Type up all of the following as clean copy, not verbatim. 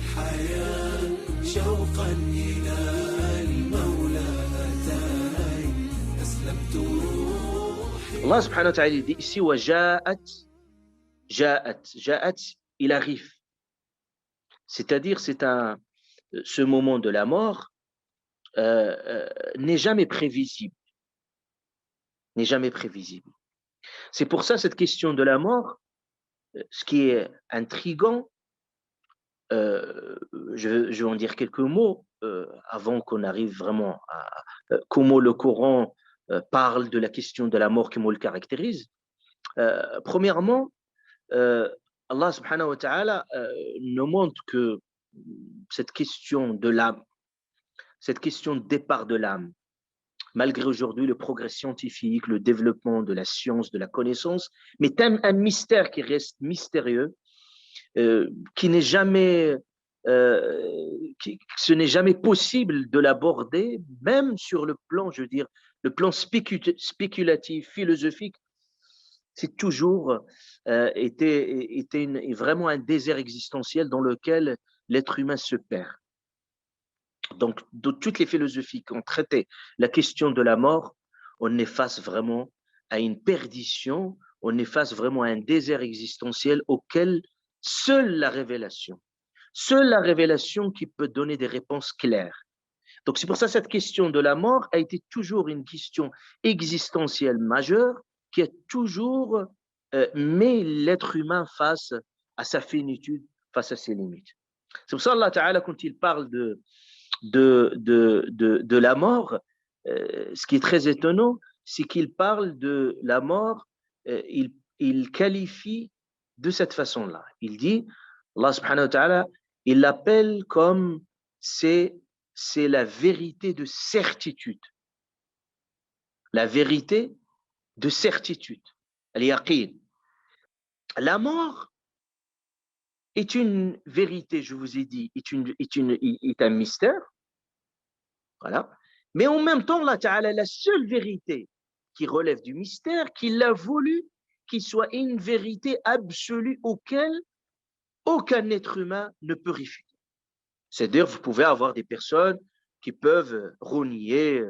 الحياة شوقا إلى المولى أتاني أسلمت روحي. Allah subhanahu wa ta'ala il dit ici ja'at, il arrive. C'est-à-dire ce moment de la mort n'est jamais prévisible. N'est jamais prévisible. C'est pour ça cette question de la mort, ce qui est intriguant, je vais en dire quelques mots avant qu'on arrive vraiment à comment le Coran parle de la question de la mort, comment il le caractérise. Premièrement, Allah subhanahu wa ta'ala nous montre que cette question de l'âme, cette question de départ de l'âme, malgré aujourd'hui le progrès scientifique, le développement de la science, de la connaissance, mais un mystère qui reste mystérieux, qui n'est jamais, ce n'est jamais possible de l'aborder, même sur le plan, je veux dire, le plan spéculatif, philosophique. C'est toujours été vraiment un désert existentiel dans lequel l'être humain se perd. Donc, de toutes les philosophies qui ont traité la question de la mort, on est face vraiment à une perdition, on est face vraiment à un désert existentiel auquel seule la révélation qui peut donner des réponses claires. Donc, c'est pour ça que cette question de la mort a été toujours une question existentielle majeure qui a toujours mis l'être humain face à sa finitude, face à ses limites. C'est pour ça qu'Allah Ta'ala, quand il parle de la mort, ce qui est très étonnant, c'est qu'il parle de la mort, il qualifie de cette façon-là. Il dit, Allah subhanahu wa ta'ala, il l'appelle comme c'est la vérité de certitude. La vérité de certitude. Al-yaqin. La mort est une vérité, je vous ai dit, est un mystère. Voilà. Mais en même temps, Allah Ta'ala, la seule vérité qui relève du mystère, qu'il a voulu qu'il soit une vérité absolue auquel aucun être humain ne peut réfuter. C'est-à-dire, vous pouvez avoir des personnes qui peuvent renier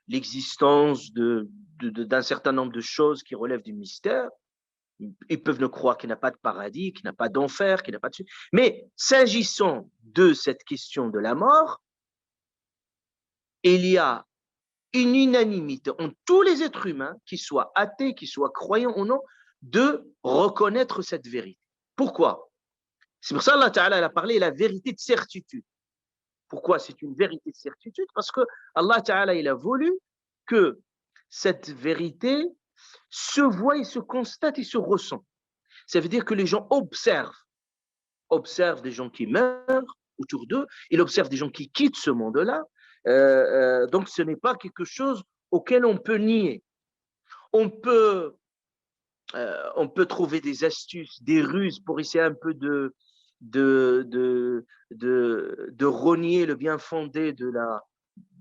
l'existence d'un certain nombre de choses qui relèvent du mystère. Ils peuvent ne croire qu'il n'y a pas de paradis, qu'il n'y a pas d'enfer, qu'il n'y a pas de... Mais s'agissant de cette question de la mort, il y a une unanimité en tous les êtres humains, qu'ils soient athées, qu'ils soient croyants ou non, de reconnaître cette vérité. Pourquoi? C'est pour ça qu'Allah Ta'ala a parlé de la vérité de certitude. Pourquoi c'est une vérité de certitude? Parce que Allah Ta'ala, il a voulu que cette vérité se voit et se constate et se ressent. Ça veut dire que les gens observent des gens qui meurent autour d'eux, ils observent des gens qui quittent ce monde-là. Donc, ce n'est pas quelque chose auquel on peut nier. On peut trouver des astuces, des ruses pour essayer un peu de renier le bien fondé de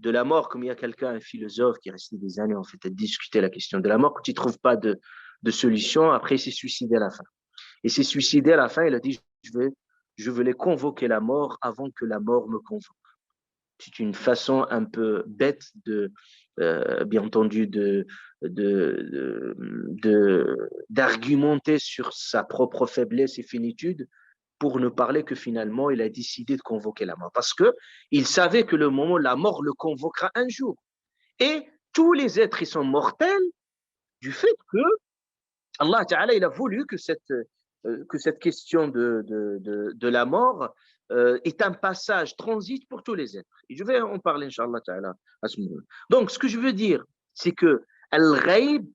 la mort, comme il y a quelqu'un, un philosophe qui est resté des années en fait à discuter la question de la mort, quand il ne trouve pas de solution, après il s'est suicidé à la fin. Il s'est suicidé à la fin, il a dit je voulais convoquer la mort avant que la mort me convoque. C'est une façon un peu bête bien entendu, d'argumenter sur sa propre faiblesse et finitude pour ne parler que finalement, il a décidé de convoquer la mort. Parce qu'il savait que le moment, la mort le convoquera un jour. Et tous les êtres, ils sont mortels du fait que Allah Ta'ala, il a voulu que cette question de la mort est un passage transit pour tous les êtres. Et je vais en parler, Inch'Allah Ta'ala, à ce moment-là. Donc, ce que je veux dire, c'est que Al-Ghaib,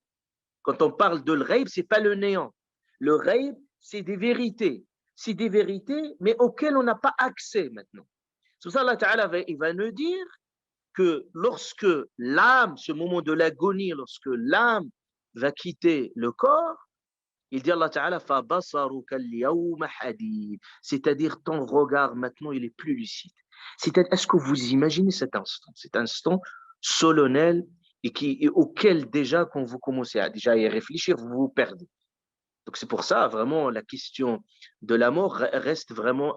quand on parle de l'Ghaib, ce n'est pas le néant. Le Ghaib, c'est des vérités. C'est des vérités, mais auxquelles on n'a pas accès maintenant. C'est pour ça Allah Ta'ala, il va nous dire que lorsque l'âme, ce moment de l'agonie, lorsque l'âme va quitter le corps, il dit Allah Ta'ala, c'est-à-dire ton regard maintenant, il est plus lucide. C'est-à-dire, est-ce que vous imaginez cet instant solennel et auquel déjà, quand vous commencez à y réfléchir, vous vous perdez. Donc c'est pour ça, vraiment, la question de la mort reste vraiment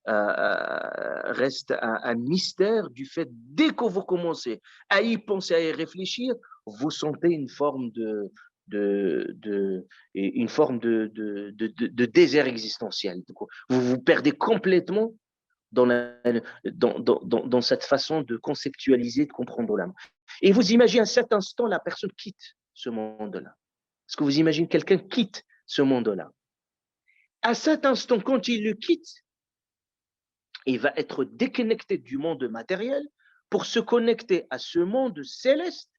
reste un mystère du fait, dès que vous commencez à y penser, à y réfléchir, vous sentez une forme de désert existentiel. Vous vous perdez complètement dans cette façon de conceptualiser, de comprendre l'âme. Et vous imaginez à cet instant, la personne quitte ce monde-là. Est-ce que vous imaginez quelqu'un quitte ce monde-là? À cet instant, quand il le quitte, il va être déconnecté du monde matériel pour se connecter à ce monde céleste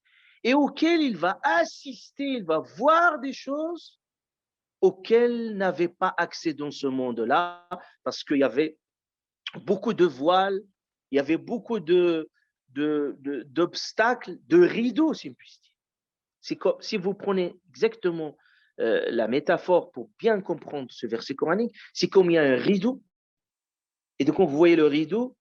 et auquel il va assister, il va voir des choses auxquelles n'avait pas accès dans ce monde-là, parce qu'il y avait beaucoup de voiles, il y avait beaucoup d'obstacles, de rideaux, si on puisse dire. C'est comme, si vous prenez exactement la métaphore pour bien comprendre ce verset coranique, c'est comme il y a un rideau, et donc quand vous voyez le rideau,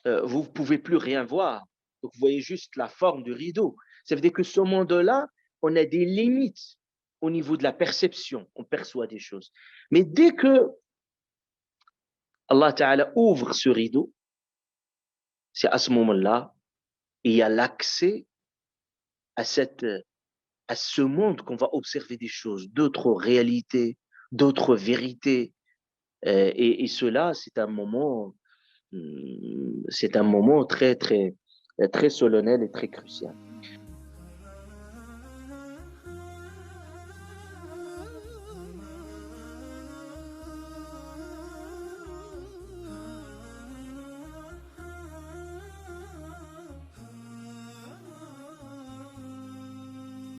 vous ne pouvez plus rien voir. Donc vous voyez juste la forme du rideau. Ça veut dire que ce monde-là, on a des limites au niveau de la perception, on perçoit des choses. Mais dès que Allah Ta'ala ouvre ce rideau, c'est à ce moment-là, il y a l'accès à ce monde qu'on va observer des choses, d'autres réalités, d'autres vérités. Et cela, c'est un moment très, très, très solennel et très crucial.